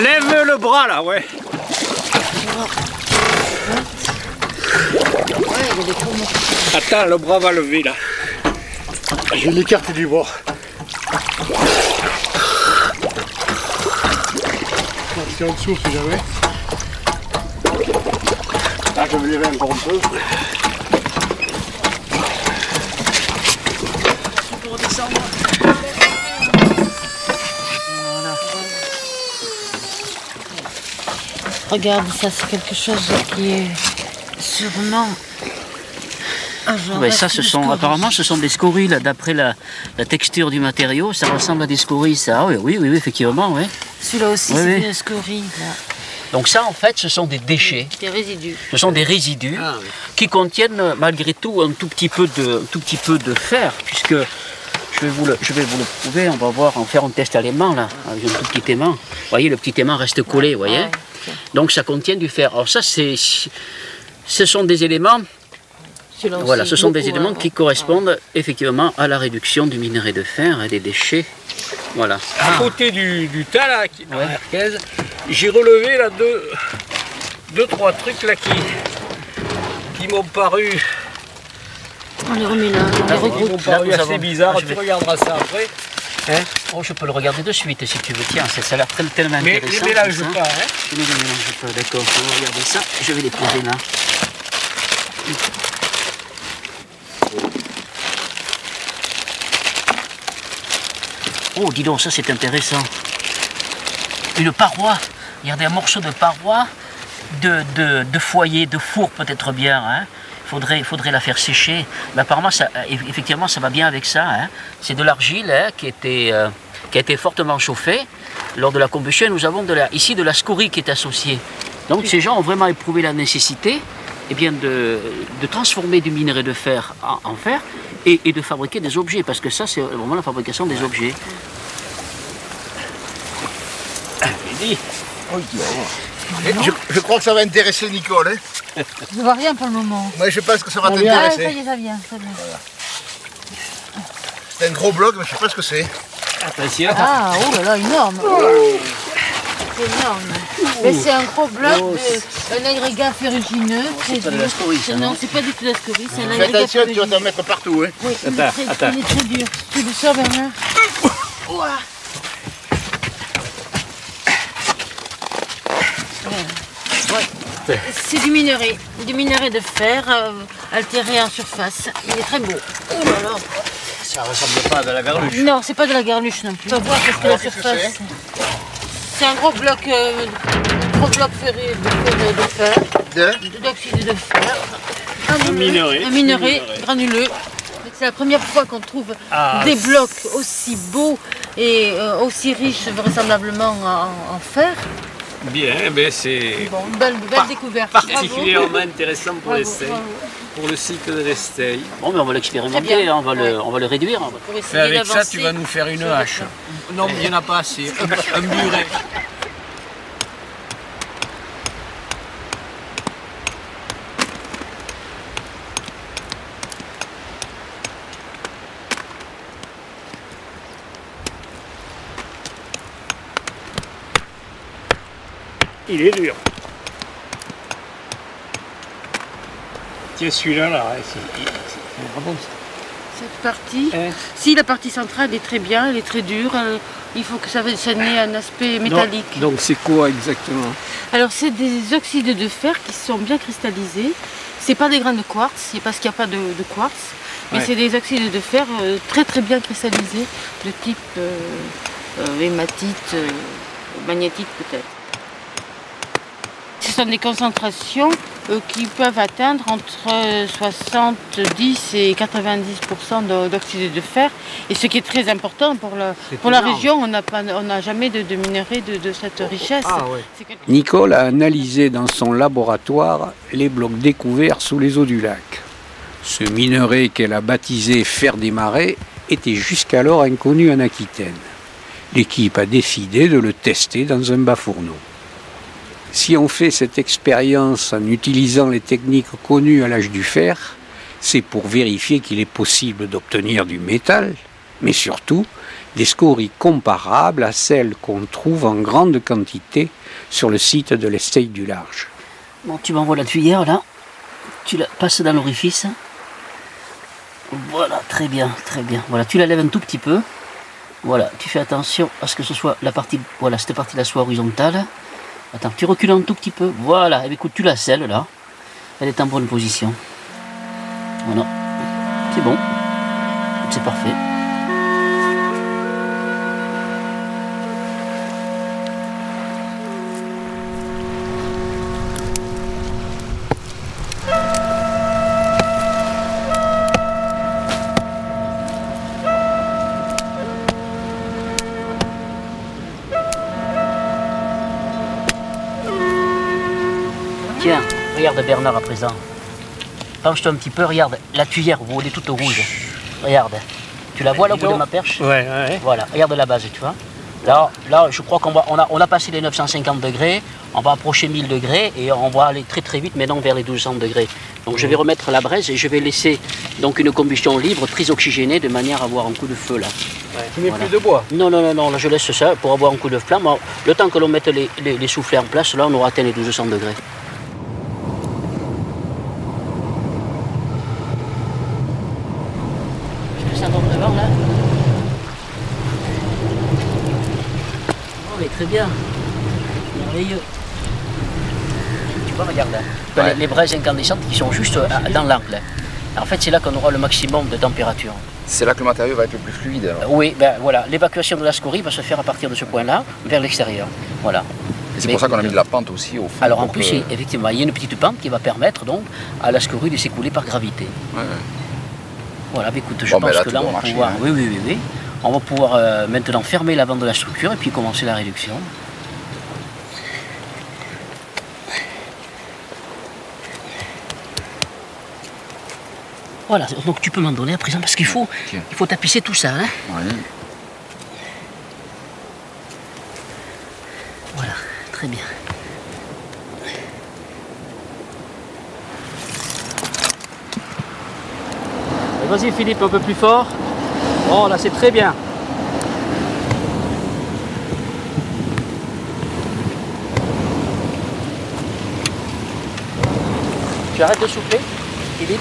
Lève le bras là, ouais. Attends, le bras va lever là. Je l'écarte du bord. C'est en dessous si jamais. Là je vais lever encore un peu. Pour redescendre. Voilà. Regarde, ça c'est quelque chose qui est sûrement... Ouais, ça, apparemment, ce sont des scories, d'après la texture du matériau, ça ressemble à des scories, ça. Oui, effectivement, oui. Celui-là aussi, oui, c'est oui. une scorie. Là. Donc ça, en fait, ce sont des déchets. Des résidus. Ce sont des résidus qui contiennent, malgré tout, un tout petit peu de fer, puisque je vais vous le prouver. On va voir, on va faire un test à l'aimant, là, avec un tout petit aimant. Vous voyez, le petit aimant reste collé, vous voyez. Donc ça contient du fer. Alors ça, ce sont des éléments... Voilà, ce sont des éléments qui correspondent effectivement à la réduction du minerai de fer et des déchets. Voilà. À côté du tas là, dans l'Arcaise, j'ai relevé là deux, trois trucs là qui m'ont paru. On les remet là, on les regroupe. Qui m'ont paru assez bizarres. Tu regarderas ça après. Hein? Oh, je peux le regarder de suite si tu veux. Tiens, ça a l'air tellement intéressant. Mais les mélange pas, hein? Je ne les mélange pas, d'accord. On va regarder ça. Je vais les poser là. Oh, dis donc, ça c'est intéressant. Une paroi, regardez, un morceau de paroi, de foyer, de four peut-être bien. Hein. Faudrait la faire sécher. Mais apparemment, effectivement, ça va bien avec ça. Hein. C'est de l'argile qui a été fortement chauffée. Lors de la combustion, nous avons ici de la scorie qui est associée. Donc ces gens ont vraiment éprouvé la nécessité de transformer du minerai de fer en fer et de fabriquer des objets, parce que ça c'est vraiment la fabrication des objets. Je crois que ça va intéresser Nicole. Hein. Je vois rien pour le moment. Moi je pense que ça va Ah, t'intéresser. ça y est, ça vient. Voilà. C'est un gros bloc, mais je sais pas ce que c'est. Attention. Ah, oh là là, énorme. C'est énorme. Mais c'est un gros bloc, un agrégat ferrugineux. C'est pas de la scorie, ça, non, c'est pas du tout de la scorie, c'est un Fais agrégat attention, tu vas ferrugineux. t'en mettre partout. Hein. Oui, il est très dur. Tu le sors, Bernard. Ouah. C'est du minerai de fer altéré en surface. Il est très beau. Oh là là. Ça ressemble pas à de la garluche. Non, c'est pas de la garluche non plus. On va voir parce que la surface. C'est un gros bloc ferré de fer. D'oxyde de fer. Un minerai granuleux. C'est la première fois qu'on trouve des blocs aussi beaux et aussi riches vraisemblablement en fer. Bien, mais c'est Bon, une belle découverte. particulièrement intéressant pour l'essai, pour le cycle de l'Estey. Bon, mais on va l'expérimenter, on va le réduire. Pour Et essayer avec ça, d'avancer. tu vas nous faire une hache. Non, il n'y en a pas assez. Un buret. Il est dur. Tiens, celui-là, là, c'est vraiment... Cette partie, si la partie centrale est très bien, elle est très dure, il faut que ça ait un aspect métallique. Donc c'est quoi exactement? Alors c'est des oxydes de fer qui sont bien cristallisés. C'est pas des grains de quartz, parce qu'il n'y a pas de quartz, mais c'est des oxydes de fer très très bien cristallisés, de type hématite, magnétite peut-être. Ce sont des concentrations qui peuvent atteindre entre 70 et 90% d'oxyde de fer. Et ce qui est très important pour la région, on n'a jamais de minerai de cette richesse. Nicole a analysé dans son laboratoire les blocs découverts sous les eaux du lac. Ce minerai qu'elle a baptisé fer des marais était jusqu'alors inconnu en Aquitaine. L'équipe a décidé de le tester dans un bas-fourneau. Si on fait cette expérience en utilisant les techniques connues à l'âge du fer, c'est pour vérifier qu'il est possible d'obtenir du métal, mais surtout des scories comparables à celles qu'on trouve en grande quantité sur le site de l'Estelle du Large. Bon, tu m'envoies la tuyère là, tu la passes dans l'orifice. Voilà, très bien, très bien. Voilà, tu la lèves un tout petit peu. Voilà, tu fais attention à ce que ce soit la partie, voilà, cette partie-là soit horizontale. Attends, tu recules un tout petit peu. Voilà, et écoute, tu la scelles là. Elle est en bonne position. Voilà, c'est bon, c'est parfait. Tiens, regarde Bernard à présent. Penche-toi un petit peu, regarde, la tuyère, vous voyez toute rouge. Regarde, tu la vois là au bout de ma perche? Ouais. Voilà, regarde la base, tu vois. Là, je crois on a passé les 950 degrés, on va approcher 1000 degrés et on va aller très très vite maintenant vers les 1200 degrés. Donc je vais remettre la braise et je vais laisser donc une combustion libre, très oxygénée, de manière à avoir un coup de feu là. Ouais, tu mets plus de bois? Non, là je laisse ça pour avoir un coup de flamme. Le temps que l'on mette les soufflets en place, là on aura atteint les 1200 degrés. Ça tombe devant là. Oh mais très bien. Merveilleux. Tu vois, regarde là. Ouais. Les braises incandescentes qui sont juste dans l'angle. En fait, c'est là qu'on aura le maximum de température. C'est là que le matériau va être le plus fluide. Alors. Oui, ben voilà, l'évacuation de la scorie va se faire à partir de ce point-là, vers l'extérieur. Voilà. Et c'est pour ça qu'on a mis de la pente aussi au fond. Alors en plus, effectivement, il y a une petite pente qui va permettre donc à la scorie de s'écouler par gravité. Ouais. Voilà, mais écoute, je pense là, que là, on va marcher, pouvoir, hein. oui. On va pouvoir maintenant fermer la bande de la structure et puis commencer la réduction. Voilà, donc tu peux m'en donner à présent parce qu'il faut tapisser tout ça. Hein. Oui. Voilà, très bien. Vas-y Philippe, un peu plus fort. Oh là c'est très bien. Tu arrêtes de souffler, Philippe.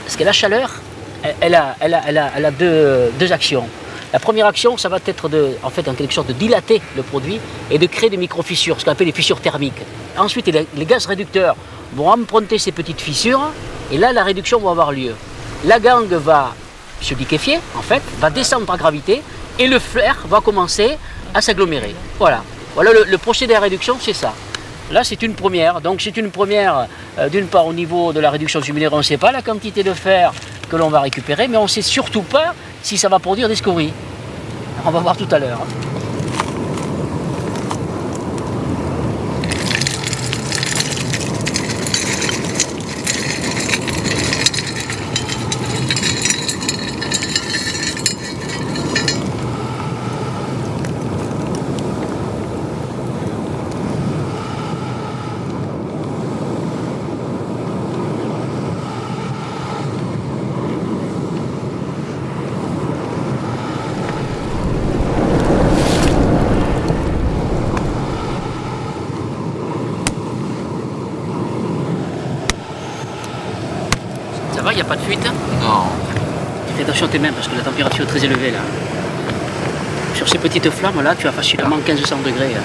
Parce que la chaleur, elle a deux actions. La première action, ça va être en quelque sorte de dilater le produit et de créer des micro-fissures, ce qu'on appelle les fissures thermiques. Ensuite, les gaz réducteurs vont emprunter ces petites fissures et là, la réduction va avoir lieu. La gangue va se liquéfier, en fait, va descendre par gravité et le fer va commencer à s'agglomérer. Voilà, le procédé de réduction, c'est ça. Là, c'est une première. Donc, c'est une première, d'une part, au niveau de la réduction du minerai, on ne sait pas la quantité de fer que l'on va récupérer, mais on ne sait surtout pas si ça va produire des scories. On va voir tout à l'heure. Ça va, il n'y a pas de fuite? Non. Tu fais attention à tes mains parce que la température est très élevée là. Sur ces petites flammes là, tu as facilement 1500 degrés. Hein.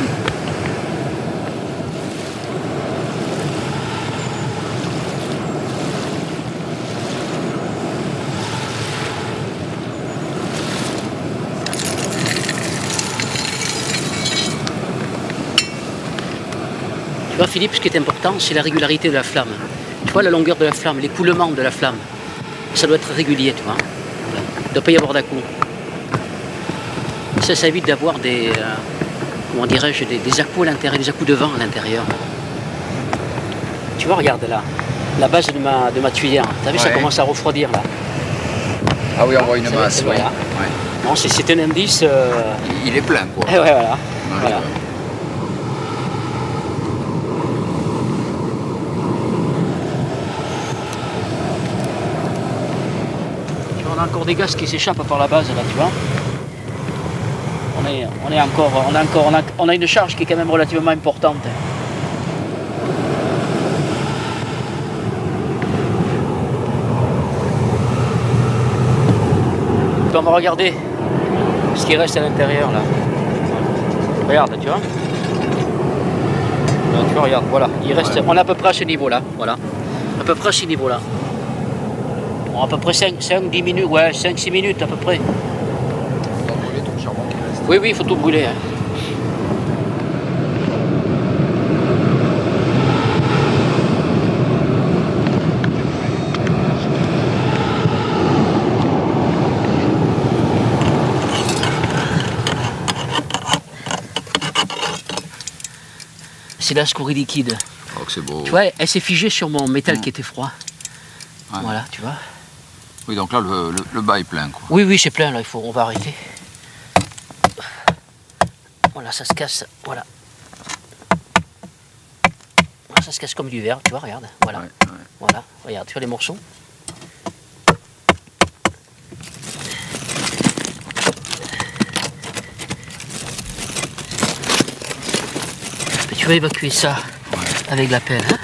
Tu vois Philippe, ce qui est important, c'est la régularité de la flamme. Tu vois la longueur de la flamme, l'écoulement de la flamme. Ça doit être régulier, tu vois. Il ne doit pas y avoir d'à-coups. Ça évite d'avoir des, comment dirais-je, des à-coups à l'intérieur, des à-coups de vent à l'intérieur. Tu vois, regarde là, la base de ma tuyère. Tu as vu, ça commence à refroidir là. Ah oui, on voit une masse, oui. Voilà. Ouais. Bon, c'est un indice. Il est plein, quoi. Ouais, voilà. Voilà. encore des gaz qui s'échappent par la base là, tu vois. On a une charge qui est quand même relativement importante. On va regarder ce qui reste à l'intérieur là. Regarde, tu vois. Tu vois, regarde, voilà. Il reste, on est à peu près à ce niveau là. Voilà. À peu près à ce niveau là. Bon, à peu près 5-10 minutes, ouais, 5-6 minutes à peu près. Oui, il faut tout brûler. Hein. C'est la scorie liquide. Oh, c'est beau. Tu vois, elle s'est figée sur mon métal qui était froid. Ouais. Voilà, tu vois. Oui, donc là, le bas est plein, quoi. Oui, c'est plein, là, on va arrêter. Voilà, ça se casse, voilà. Ça se casse comme du verre, tu vois, regarde. Voilà, voilà, regarde, tu vois les morceaux. Tu vas évacuer ça avec la pelle. Hein.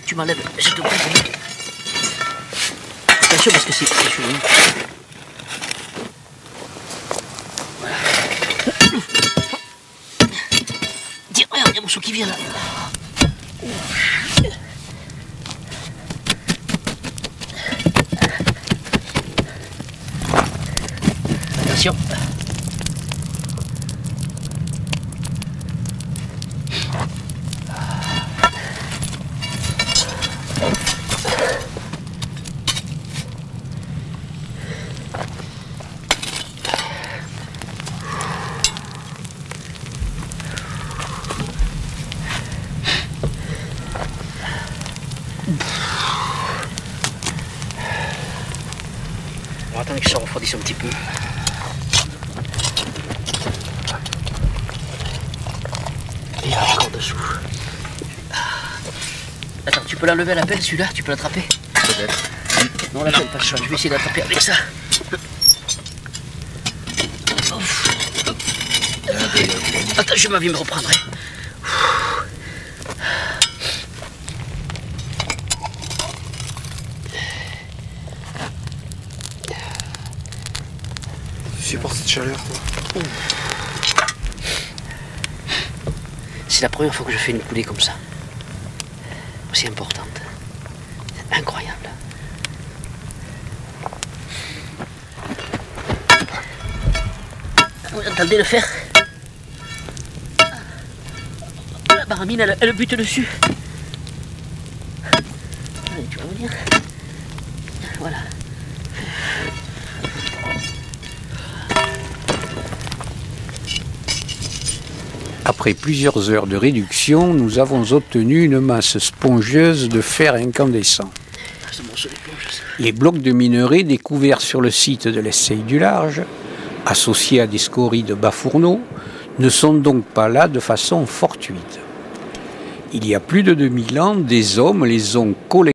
Tu m'enlèves, je te prie. Attention parce que c'est chaud. Regarde, il y a un morceau qui vient là. Attention. On va attendre que ça refroidisse un petit peu. Et là, encore dessous. Attends, tu peux l'enlever à la pelle, celui-là? Tu peux l'attraper? Peut-être. Non, la pelle, pas le choix. Je vais essayer d'attraper avec ça. Attends, je m'avais me reprendre. Tu supportes cette chaleur, toi? C'est la première fois que je fais une coulée comme ça. Aussi importante. C'est incroyable. Vous entendez le fer? La baramine, elle bute dessus. Allez, tu vas venir. Voilà. Après plusieurs heures de réduction, nous avons obtenu une masse spongieuse de fer incandescent. Les blocs de minerai découverts sur le site de l'Essaye du Large, associés à des scories de bas fourneaux, ne sont donc pas là de façon fortuite. Il y a plus de 2000 ans, des hommes les ont collectés.